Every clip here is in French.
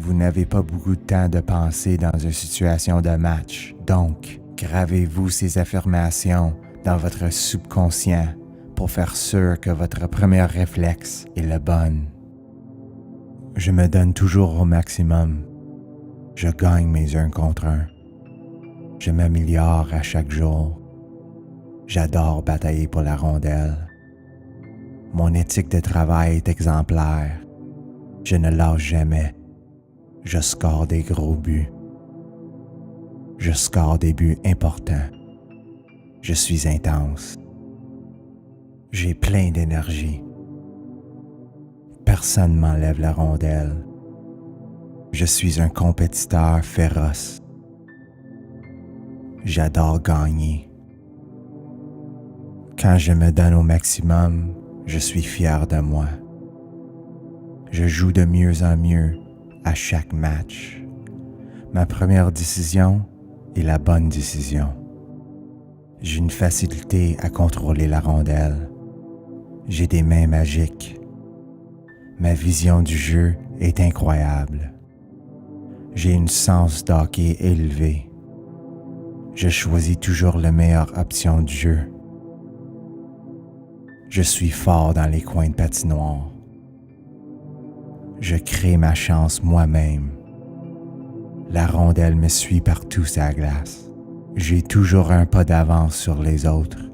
Vous n'avez pas beaucoup de temps de penser dans une situation de match, donc gravez-vous ces affirmations dans votre subconscient pour faire sûr que votre premier réflexe est le bon. Je me donne toujours au maximum. Je gagne mes 1 contre 1. Je m'améliore à chaque jour. J'adore batailler pour la rondelle. Mon éthique de travail est exemplaire. Je ne lâche jamais. Je score des gros buts. Je score des buts importants. Je suis intense. J'ai plein d'énergie. Personne m'enlève la rondelle. Je suis un compétiteur féroce. J'adore gagner. Quand je me donne au maximum, je suis fier de moi. Je joue de mieux en mieux à chaque match. Ma première décision est la bonne décision. J'ai une facilité à contrôler la rondelle. J'ai des mains magiques. Ma vision du jeu est incroyable. J'ai une sens d'hockey élevée. Je choisis toujours la meilleure option du jeu. Je suis fort dans les coins de patinoire. Je crée ma chance moi-même. La rondelle me suit partout sur la glace. J'ai toujours un pas d'avance sur les autres.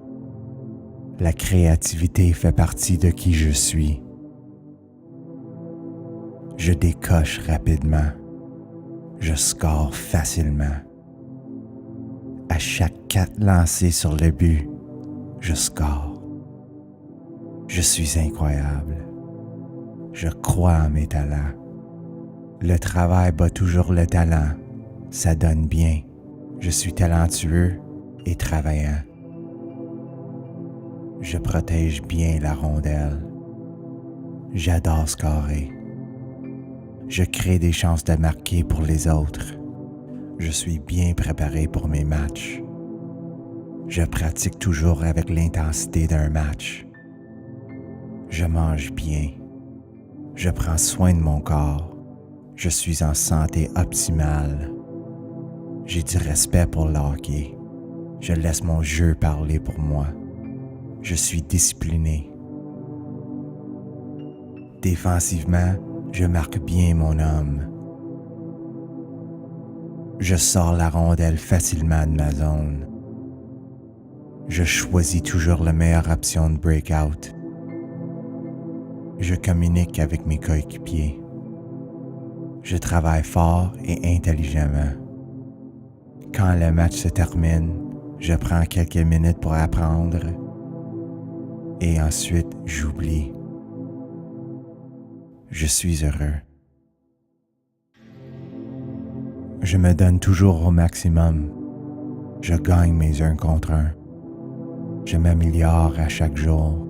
La créativité fait partie de qui je suis. Je décoche rapidement. Je score facilement. À chaque 4 lancés sur le but, je score. Je suis incroyable. Je crois en mes talents. Le travail bat toujours le talent. Ça donne bien. Je suis talentueux et travaillant. Je protège bien la rondelle. J'adore scorer. Je crée des chances de marquer pour les autres. Je suis bien préparé pour mes matchs. Je pratique toujours avec l'intensité d'un match. Je mange bien. Je prends soin de mon corps. Je suis en santé optimale. J'ai du respect pour le hockey. Je laisse mon jeu parler pour moi. Je suis discipliné. Défensivement, je marque bien mon homme. Je sors la rondelle facilement de ma zone. Je choisis toujours la meilleure option de breakout. Je communique avec mes coéquipiers. Je travaille fort et intelligemment. Quand le match se termine, je prends quelques minutes pour apprendre et ensuite j'oublie. Je suis heureux. Je me donne toujours au maximum. Je gagne mes 1 contre 1. Je m'améliore à chaque jour.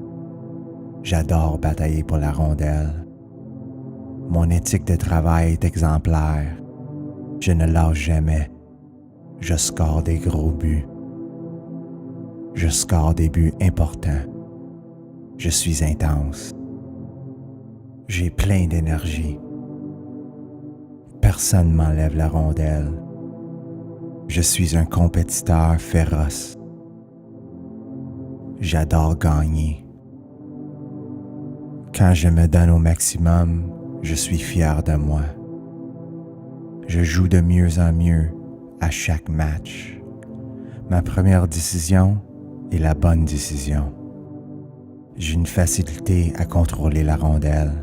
J'adore batailler pour la rondelle. Mon éthique de travail est exemplaire. Je ne lâche jamais. Je score des gros buts. Je score des buts importants. Je suis intense. J'ai plein d'énergie. Personne ne m'enlève la rondelle. Je suis un compétiteur féroce. J'adore gagner. Quand je me donne au maximum, je suis fier de moi. Je joue de mieux en mieux à chaque match. Ma première décision est la bonne décision. J'ai une facilité à contrôler la rondelle.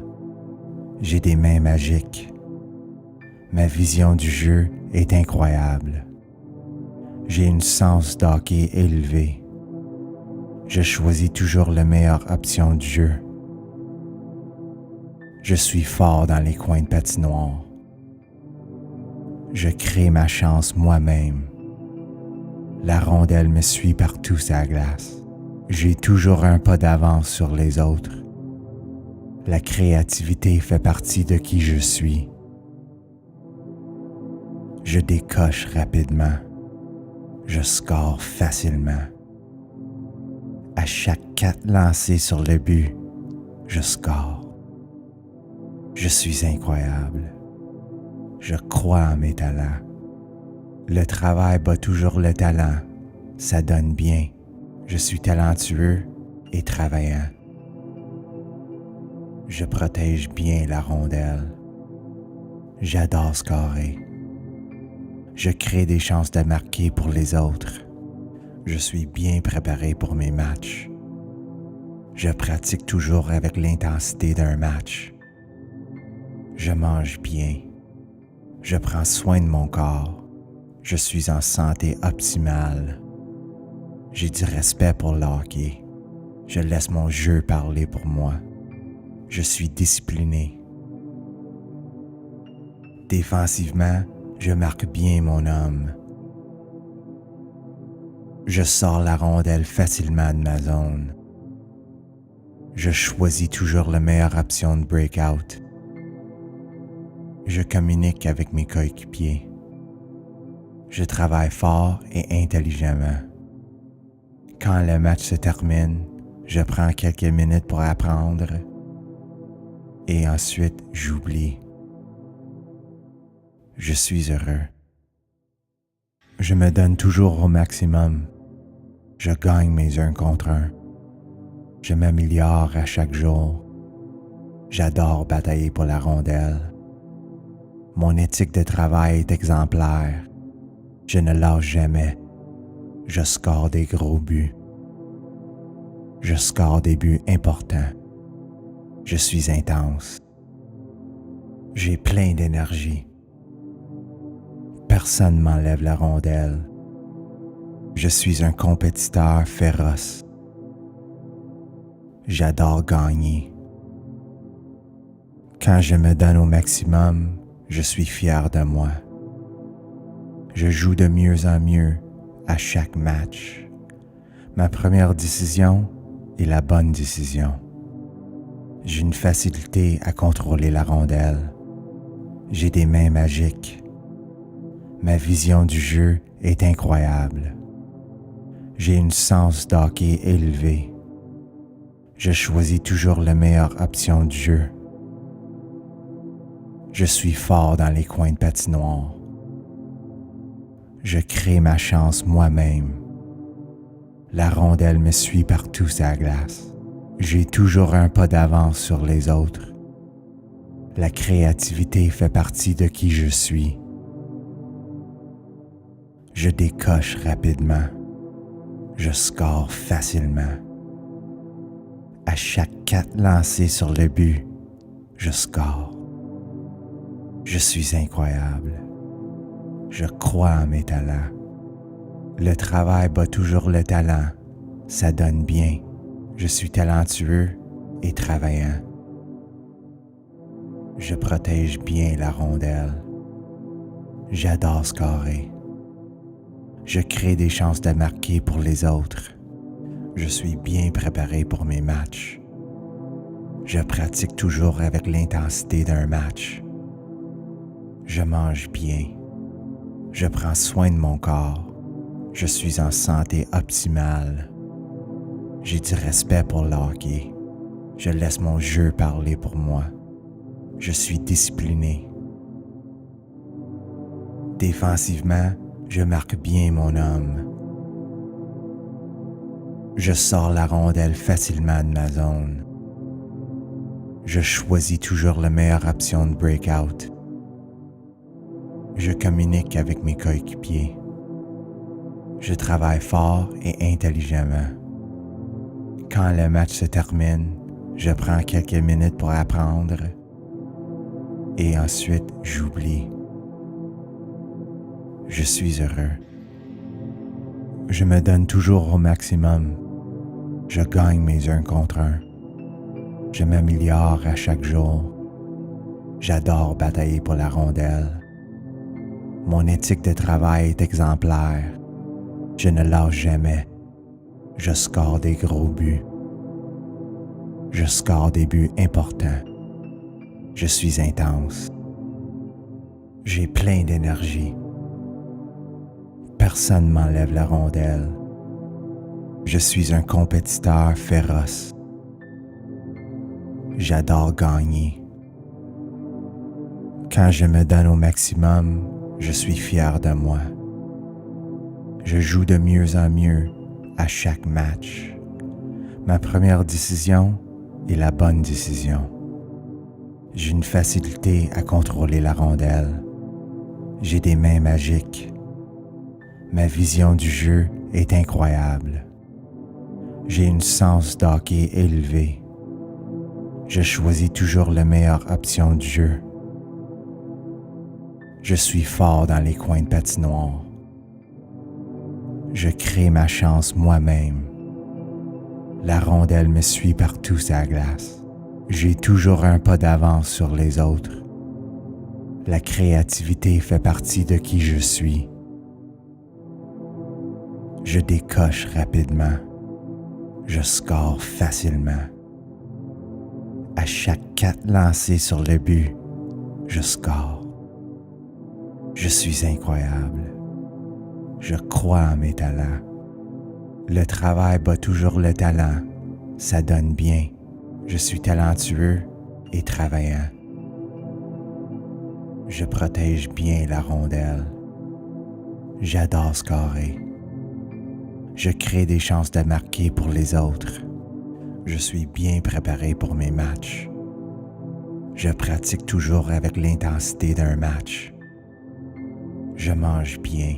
J'ai des mains magiques. Ma vision du jeu est incroyable. J'ai une sens d'hockey élevée. Je choisis toujours la meilleure option du jeu. Je suis fort dans les coins de patinoire. Je crée ma chance moi-même. La rondelle me suit partout sur la glace. J'ai toujours un pas d'avance sur les autres. La créativité fait partie de qui je suis. Je décoche rapidement. Je score facilement. À chaque 4 lancés sur le but, je score. Je suis incroyable. Je crois en mes talents. Le travail bat toujours le talent. Ça donne bien. Je suis talentueux et travaillant. Je protège bien la rondelle. J'adore scorer. Je crée des chances de marquer pour les autres. Je suis bien préparé pour mes matchs. Je pratique toujours avec l'intensité d'un match. Je mange bien. Je prends soin de mon corps. Je suis en santé optimale. J'ai du respect pour le hockey. Je laisse mon jeu parler pour moi. Je suis discipliné. Défensivement, je marque bien mon homme. Je sors la rondelle facilement de ma zone. Je choisis toujours la meilleure option de breakout. Je communique avec mes coéquipiers. Je travaille fort et intelligemment. Quand le match se termine, je prends quelques minutes pour apprendre et ensuite j'oublie. Je suis heureux. Je me donne toujours au maximum. Je gagne mes 1 contre 1. Je m'améliore à chaque jour. J'adore batailler pour la rondelle. Mon éthique de travail est exemplaire. Je ne lâche jamais. Je score des gros buts. Je score des buts importants. Je suis intense. J'ai plein d'énergie. Personne m'enlève la rondelle. Je suis un compétiteur féroce. J'adore gagner. Quand je me donne au maximum, je suis fier de moi. Je joue de mieux en mieux à chaque match. Ma première décision est la bonne décision. J'ai une facilité à contrôler la rondelle. J'ai des mains magiques. Ma vision du jeu est incroyable. J'ai une sens d'hockey élevée. Je choisis toujours la meilleure option du jeu. Je suis fort dans les coins de patinoire. Je crée ma chance moi-même. La rondelle me suit partout sur la glace. J'ai toujours un pas d'avance sur les autres. La créativité fait partie de qui je suis. Je décoche rapidement. Je score facilement. À chaque 4 lancés sur le but, je score. Je suis incroyable. Je crois en mes talents. Le travail bat toujours le talent. Ça donne bien. Je suis talentueux et travaillant. Je protège bien la rondelle. J'adore scorer. Je crée des chances de marquer pour les autres. Je suis bien préparé pour mes matchs. Je pratique toujours avec l'intensité d'un match. Je mange bien. Je prends soin de mon corps. Je suis en santé optimale. J'ai du respect pour le hockey. Je laisse mon jeu parler pour moi. Je suis discipliné. Défensivement, je marque bien mon homme. Je sors la rondelle facilement de ma zone. Je choisis toujours la meilleure option de breakout. Je communique avec mes coéquipiers. Je travaille fort et intelligemment. Quand le match se termine, je prends quelques minutes pour apprendre et ensuite j'oublie. Je suis heureux. Je me donne toujours au maximum. Je gagne mes 1 contre 1. Je m'améliore à chaque jour. J'adore batailler pour la rondelle. Mon éthique de travail est exemplaire. Je ne lâche jamais. Je score des gros buts. Je score des buts importants. Je suis intense. J'ai plein d'énergie. Personne m'enlève la rondelle. Je suis un compétiteur féroce. J'adore gagner. Quand je me donne au maximum, je suis fier de moi. Je joue de mieux en mieux à chaque match. Ma première décision est la bonne décision. J'ai une facilité à contrôler la rondelle. J'ai des mains magiques. Ma vision du jeu est incroyable. J'ai une sens d'hockey élevée. Je choisis toujours la meilleure option du jeu. Je suis fort dans les coins de patinoire. Je crée ma chance moi-même. La rondelle me suit partout sur la glace. J'ai toujours un pas d'avance sur les autres. La créativité fait partie de qui je suis. Je décoche rapidement. Je score facilement. À chaque 4 lancés sur le but, je score. Je suis incroyable. Je crois en mes talents. Le travail bat toujours le talent. Ça donne bien. Je suis talentueux et travaillant. Je protège bien la rondelle. J'adore scorer. Je crée des chances de marquer pour les autres. Je suis bien préparé pour mes matchs. Je pratique toujours avec l'intensité d'un match. Je mange bien.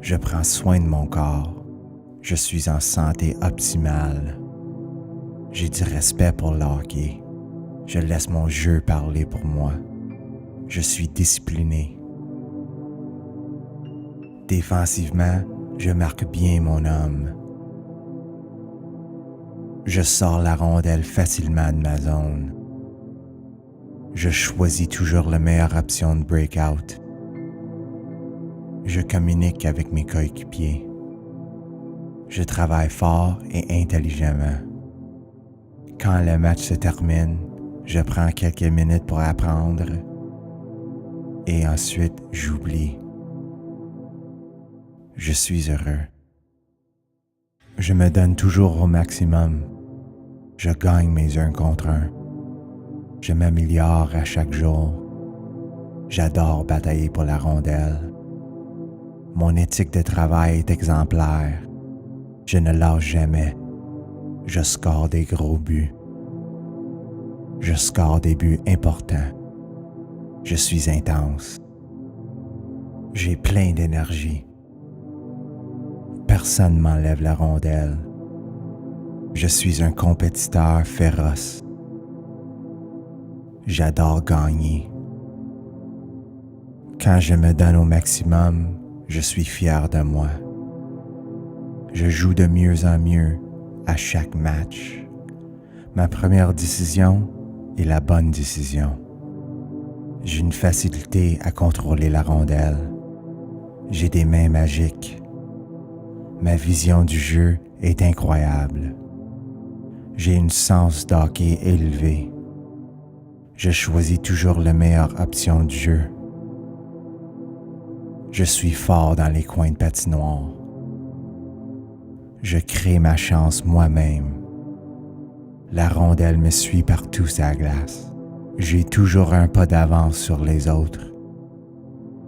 Je prends soin de mon corps. Je suis en santé optimale. J'ai du respect pour le hockey. Je laisse mon jeu parler pour moi. Je suis discipliné. Défensivement, je marque bien mon homme. Je sors la rondelle facilement de ma zone. Je choisis toujours la meilleure option de breakout. Je communique avec mes coéquipiers. Je travaille fort et intelligemment. Quand le match se termine, je prends quelques minutes pour apprendre et ensuite j'oublie. Je suis heureux. Je me donne toujours au maximum. Je gagne mes 1 contre 1. Je m'améliore à chaque jour. J'adore batailler pour la rondelle. Mon éthique de travail est exemplaire. Je ne lâche jamais. Je score des gros buts. Je score des buts importants. Je suis intense. J'ai plein d'énergie. Personne m'enlève la rondelle. Je suis un compétiteur féroce. J'adore gagner. Quand je me donne au maximum, je suis fier de moi. Je joue de mieux en mieux à chaque match. Ma première décision est la bonne décision. J'ai une facilité à contrôler la rondelle. J'ai des mains magiques. Ma vision du jeu est incroyable. J'ai une sens d'hockey élevée. Je choisis toujours la meilleure option du jeu. Je suis fort dans les coins de patinoire. Je crée ma chance moi-même. La rondelle me suit partout sur la glace. J'ai toujours un pas d'avance sur les autres.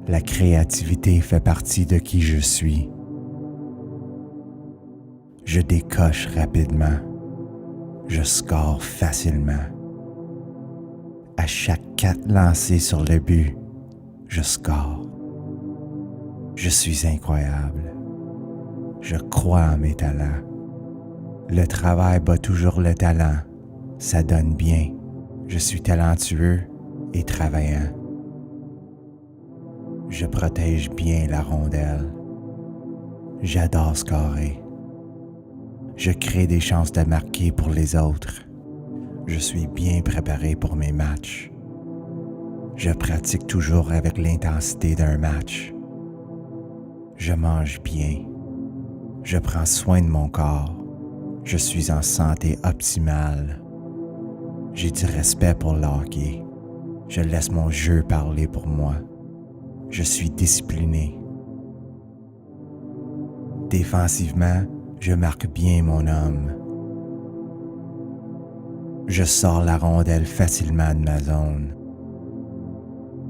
La créativité fait partie de qui je suis. Je décoche rapidement. Je score facilement. À chaque 4 lancés sur le but, je score. Je suis incroyable. Je crois en mes talents. Le travail bat toujours le talent. Ça donne bien. Je suis talentueux et travaillant. Je protège bien la rondelle. J'adore scorer. Je crée des chances de marquer pour les autres. Je suis bien préparé pour mes matchs. Je pratique toujours avec l'intensité d'un match. Je mange bien. Je prends soin de mon corps. Je suis en santé optimale. J'ai du respect pour le hockey. Je laisse mon jeu parler pour moi. Je suis discipliné. Défensivement, je marque bien mon homme. Je sors la rondelle facilement de ma zone.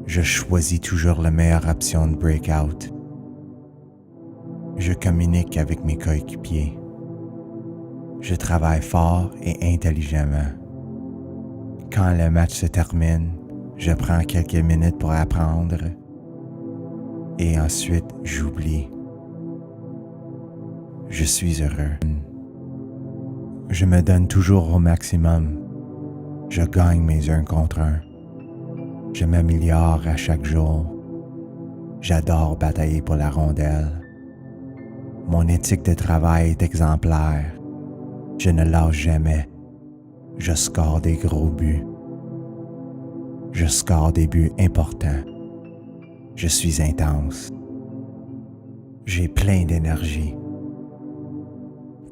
Je choisis toujours la meilleure option de breakout. Je communique avec mes coéquipiers. Je travaille fort et intelligemment. Quand le match se termine, je prends quelques minutes pour apprendre et ensuite j'oublie. Je suis heureux. Je me donne toujours au maximum. Je gagne mes 1 contre 1. Je m'améliore à chaque jour. J'adore batailler pour la rondelle. Mon éthique de travail est exemplaire. Je ne lâche jamais. Je score des gros buts. Je score des buts importants. Je suis intense. J'ai plein d'énergie.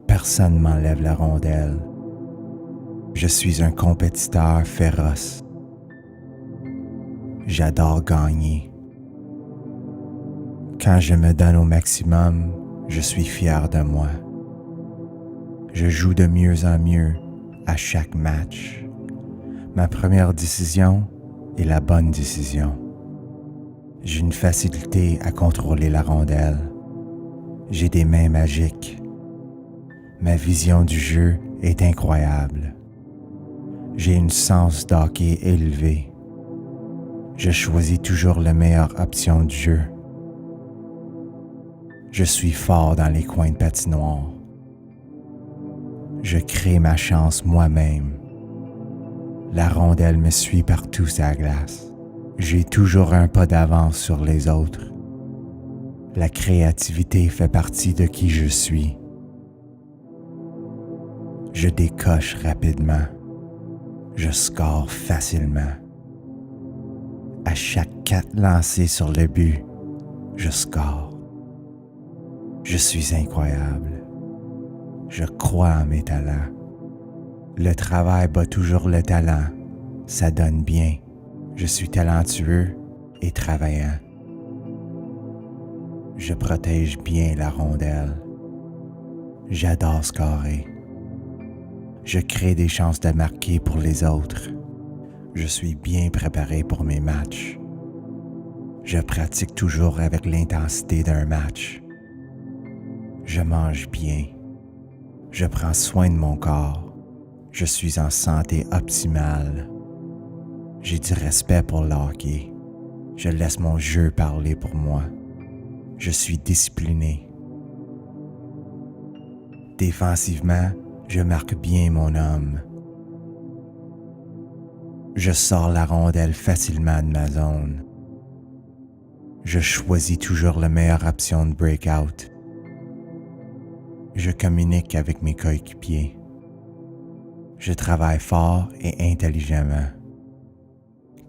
Personne m'enlève la rondelle. Je suis un compétiteur féroce. J'adore gagner. Quand je me donne au maximum, je suis fier de moi. Je joue de mieux en mieux à chaque match. Ma première décision est la bonne décision. J'ai une facilité à contrôler la rondelle. J'ai des mains magiques. Ma vision du jeu est incroyable. J'ai une sens d'hockey élevée. Je choisis toujours la meilleure option du jeu. Je suis fort dans les coins de patinoire. Je crée ma chance moi-même. La rondelle me suit partout sur la glace. J'ai toujours un pas d'avance sur les autres. La créativité fait partie de qui je suis. Je décoche rapidement. Je score facilement. À chaque 4 lancés sur le but, je score. Je suis incroyable. Je crois en mes talents. Le travail bat toujours le talent. Ça donne bien. Je suis talentueux et travaillant. Je protège bien la rondelle. J'adore scorer. Je crée des chances de marquer pour les autres. Je suis bien préparé pour mes matchs. Je pratique toujours avec l'intensité d'un match. Je mange bien. Je prends soin de mon corps. Je suis en santé optimale. J'ai du respect pour le hockey. Je laisse mon jeu parler pour moi. Je suis discipliné. Défensivement, je marque bien mon homme. Je sors la rondelle facilement de ma zone. Je choisis toujours la meilleure option de breakout. Je communique avec mes coéquipiers. Je travaille fort et intelligemment.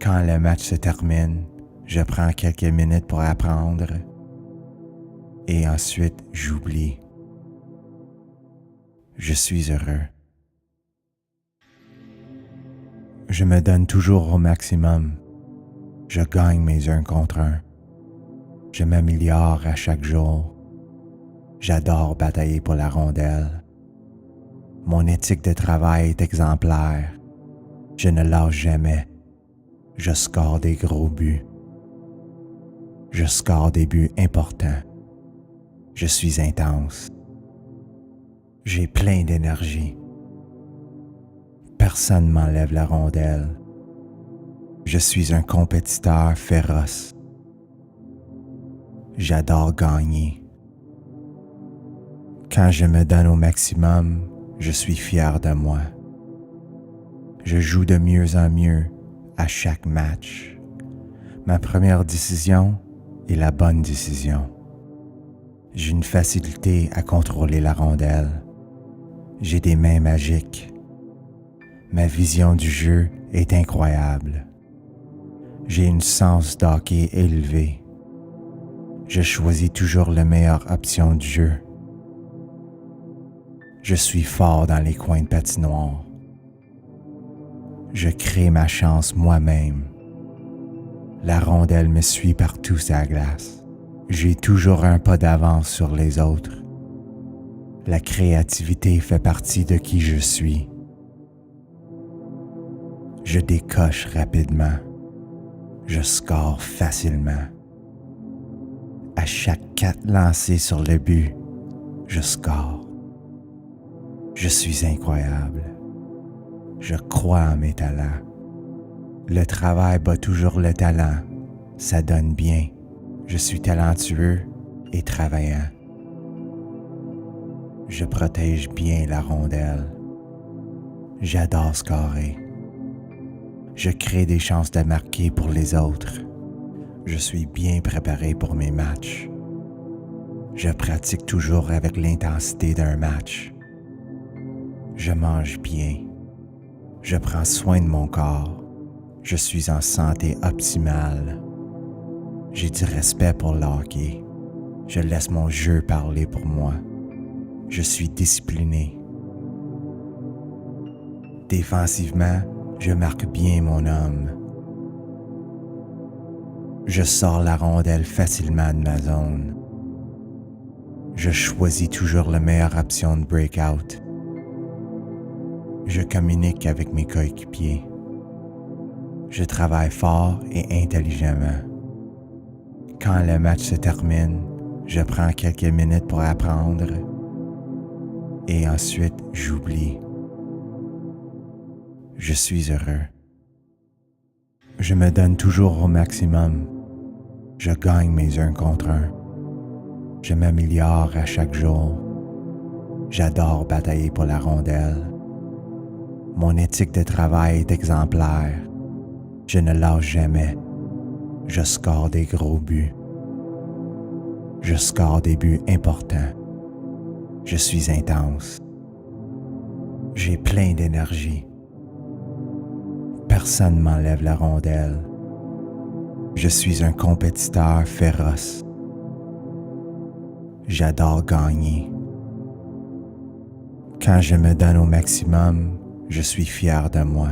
Quand le match se termine, je prends quelques minutes pour apprendre et ensuite j'oublie. Je suis heureux. Je me donne toujours au maximum. Je gagne mes 1 contre 1. Je m'améliore à chaque jour. J'adore batailler pour la rondelle. Mon éthique de travail est exemplaire. Je ne lâche jamais. Je score des gros buts. Je score des buts importants. Je suis intense. J'ai plein d'énergie. Personne ne m'enlève la rondelle. Je suis un compétiteur féroce. J'adore gagner. Quand je me donne au maximum, je suis fier de moi. Je joue de mieux en mieux à chaque match. Ma première décision est la bonne décision. J'ai une facilité à contrôler la rondelle. J'ai des mains magiques. Ma vision du jeu est incroyable. J'ai une sens d'hockey élevée. Je choisis toujours la meilleure option du jeu. Je suis fort dans les coins de patinoire. Je crée ma chance moi-même. La rondelle me suit partout sur la glace. J'ai toujours un pas d'avance sur les autres. La créativité fait partie de qui je suis. Je décoche rapidement. Je score facilement. À chaque 4 lancés sur le but, je score. Je suis incroyable. Je crois en mes talents. Le travail bat toujours le talent. Ça donne bien. Je suis talentueux et travaillant. Je protège bien la rondelle. J'adore scorer. Je crée des chances de marquer pour les autres. Je suis bien préparé pour mes matchs. Je pratique toujours avec l'intensité d'un match. Je mange bien. Je prends soin de mon corps. Je suis en santé optimale. J'ai du respect pour le hockey. Je laisse mon jeu parler pour moi. Je suis discipliné. Défensivement, je marque bien mon homme. Je sors la rondelle facilement de ma zone. Je choisis toujours la meilleure option de breakout. Je communique avec mes coéquipiers. Je travaille fort et intelligemment. Quand le match se termine, je prends quelques minutes pour apprendre et ensuite j'oublie. Je suis heureux. Je me donne toujours au maximum. Je gagne mes 1 contre 1. Je m'améliore à chaque jour. J'adore batailler pour la rondelle. Mon éthique de travail est exemplaire. Je ne lâche jamais. Je score des gros buts. Je score des buts importants. Je suis intense. J'ai plein d'énergie. Personne ne m'enlève la rondelle. Je suis un compétiteur féroce. J'adore gagner. Quand je me donne au maximum, je suis fier de moi.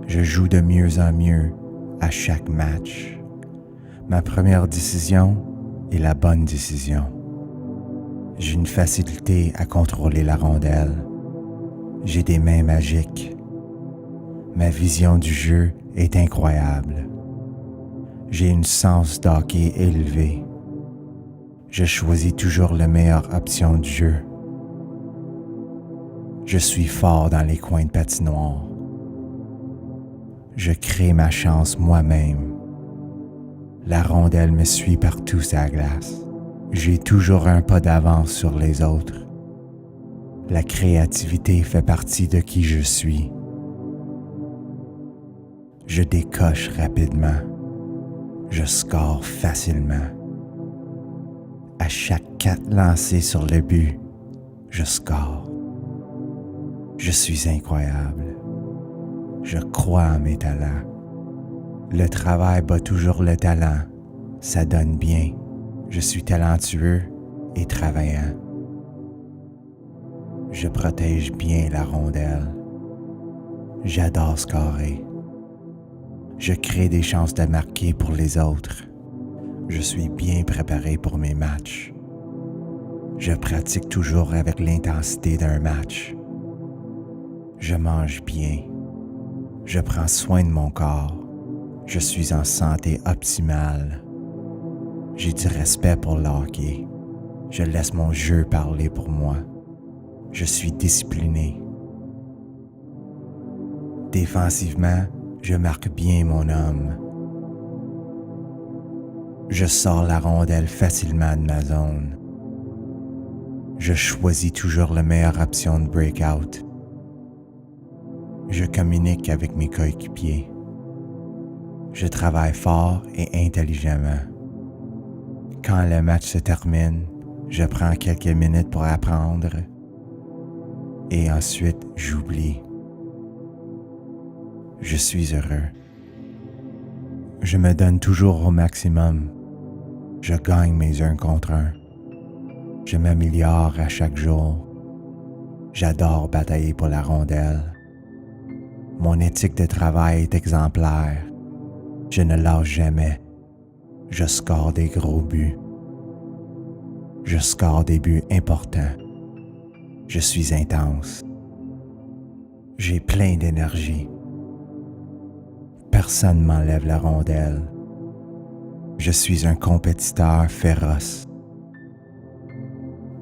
Je joue de mieux en mieux à chaque match. Ma première décision est la bonne décision. J'ai une facilité à contrôler la rondelle. J'ai des mains magiques. Ma vision du jeu est incroyable. J'ai une sens d'hockey élevée. Je choisis toujours la meilleure option du jeu. Je suis fort dans les coins de patinoire. Je crée ma chance moi-même. La rondelle me suit partout sur la glace. J'ai toujours un pas d'avance sur les autres. La créativité fait partie de qui je suis. Je décoche rapidement. Je score facilement. À chaque 4 lancés sur le but, je score. Je suis incroyable. Je crois en mes talents. Le travail bat toujours le talent. Ça donne bien. Je suis talentueux et travaillant. Je protège bien la rondelle. J'adore scorer. Je crée des chances de marquer pour les autres. Je suis bien préparé pour mes matchs. Je pratique toujours avec l'intensité d'un match. Je mange bien. Je prends soin de mon corps. Je suis en santé optimale. J'ai du respect pour le hockey. Je laisse mon jeu parler pour moi. Je suis discipliné. Défensivement, je marque bien mon homme. Je sors la rondelle facilement de ma zone. Je choisis toujours la meilleure option de breakout. Je communique avec mes coéquipiers. Je travaille fort et intelligemment. Quand le match se termine, je prends quelques minutes pour apprendre et ensuite j'oublie. Je suis heureux. Je me donne toujours au maximum. Je gagne mes 1 contre 1. Je m'améliore à chaque jour. J'adore batailler pour la rondelle. Mon éthique de travail est exemplaire. Je ne lâche jamais. Je score des gros buts. Je score des buts importants. Je suis intense. J'ai plein d'énergie. Personne m'enlève la rondelle. Je suis un compétiteur féroce.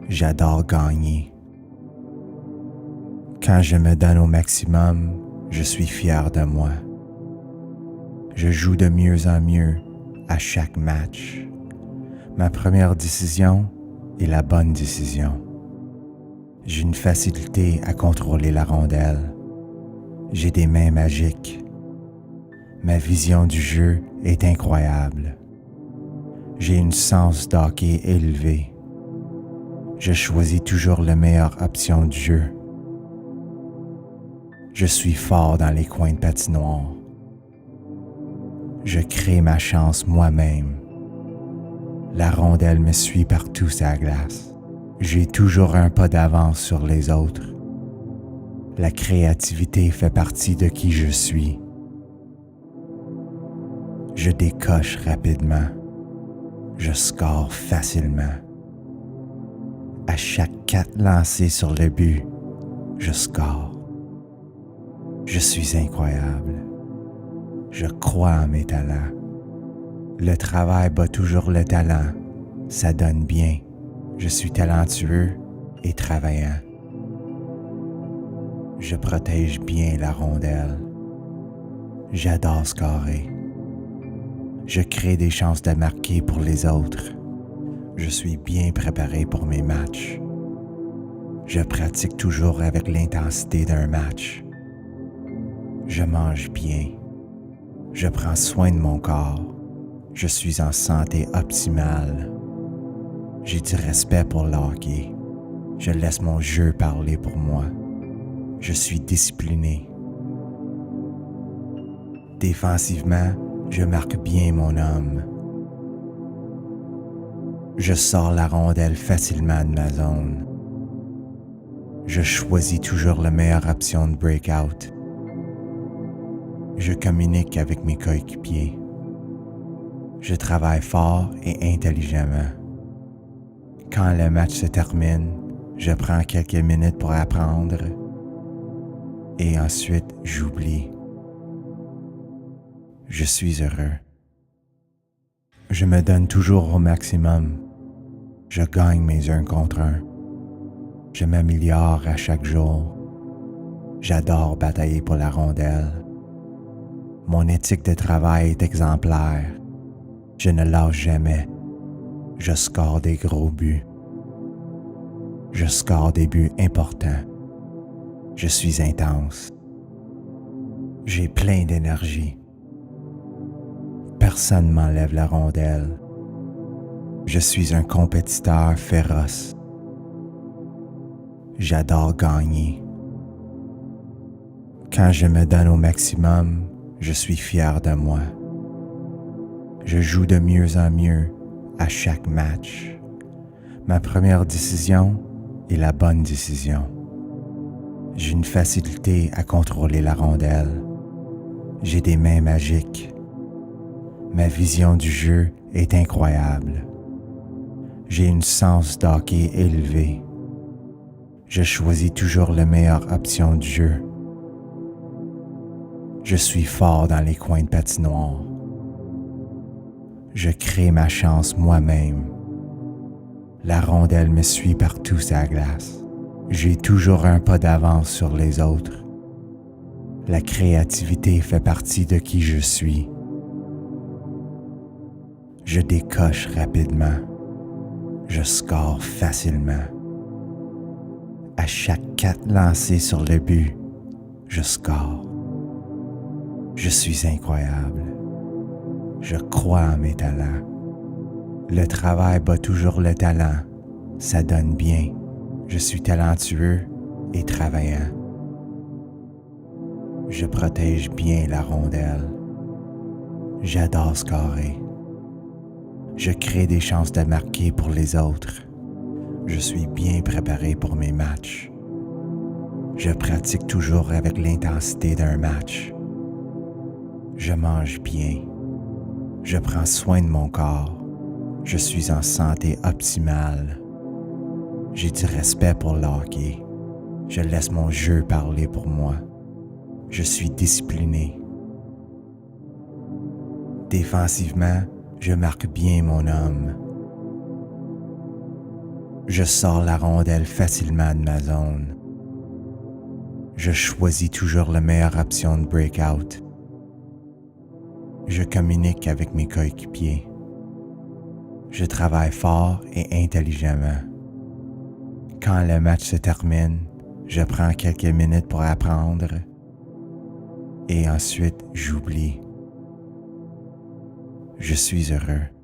J'adore gagner. Quand je me donne au maximum, je suis fier de moi. Je joue de mieux en mieux à chaque match. Ma première décision est la bonne décision. J'ai une facilité à contrôler la rondelle. J'ai des mains magiques. Ma vision du jeu est incroyable. J'ai une sens d'hockey élevée. Je choisis toujours la meilleure option du jeu. Je suis fort dans les coins de patinoire. Je crée ma chance moi-même. La rondelle me suit partout sur la glace. J'ai toujours un pas d'avance sur les autres. La créativité fait partie de qui je suis. Je décoche rapidement. Je score facilement. À chaque 4 lancés sur le but, je score. Je suis incroyable. Je crois en mes talents. Le travail bat toujours le talent. Ça donne bien. Je suis talentueux et travaillant. Je protège bien la rondelle. J'adore scorer. Je crée des chances de marquer pour les autres. Je suis bien préparé pour mes matchs. Je pratique toujours avec l'intensité d'un match. Je mange bien. Je prends soin de mon corps. Je suis en santé optimale. J'ai du respect pour le hockey. Je laisse mon jeu parler pour moi. Je suis discipliné. Défensivement, je marque bien mon homme. Je sors la rondelle facilement de ma zone. Je choisis toujours la meilleure option de breakout. Je communique avec mes coéquipiers. Je travaille fort et intelligemment. Quand le match se termine, je prends quelques minutes pour apprendre et ensuite j'oublie. Je suis heureux. Je me donne toujours au maximum. Je gagne mes 1 contre 1. Je m'améliore à chaque jour. J'adore batailler pour la rondelle. Mon éthique de travail est exemplaire. Je ne lâche jamais. Je score des gros buts. Je score des buts importants. Je suis intense. J'ai plein d'énergie. Personne ne m'enlève la rondelle. Je suis un compétiteur féroce. J'adore gagner. Quand je me donne au maximum, je suis fier de moi. Je joue de mieux en mieux à chaque match. Ma première décision est la bonne décision. J'ai une facilité à contrôler la rondelle. J'ai des mains magiques. Ma vision du jeu est incroyable. J'ai une sens d'hockey élevée. Je choisis toujours la meilleure option du jeu. Je suis fort dans les coins de patinoire. Je crée ma chance moi-même. La rondelle me suit partout sur la glace. J'ai toujours un pas d'avance sur les autres. La créativité fait partie de qui je suis. Je décoche rapidement. Je score facilement. À chaque 4 lancés sur le but, je score. Je suis incroyable. Je crois en mes talents. Le travail bat toujours le talent. Ça donne bien. Je suis talentueux et travaillant. Je protège bien la rondelle. J'adore scorer. Je crée des chances de marquer pour les autres. Je suis bien préparé pour mes matchs. Je pratique toujours avec l'intensité d'un match. Je mange bien. Je prends soin de mon corps. Je suis en santé optimale. J'ai du respect pour le hockey. Je laisse mon jeu parler pour moi. Je suis discipliné. Défensivement, je marque bien mon homme. Je sors la rondelle facilement de ma zone. Je choisis toujours la meilleure option de breakout. Je communique avec mes coéquipiers. Je travaille fort et intelligemment. Quand le match se termine, je prends quelques minutes pour apprendre et ensuite j'oublie. Je suis heureux.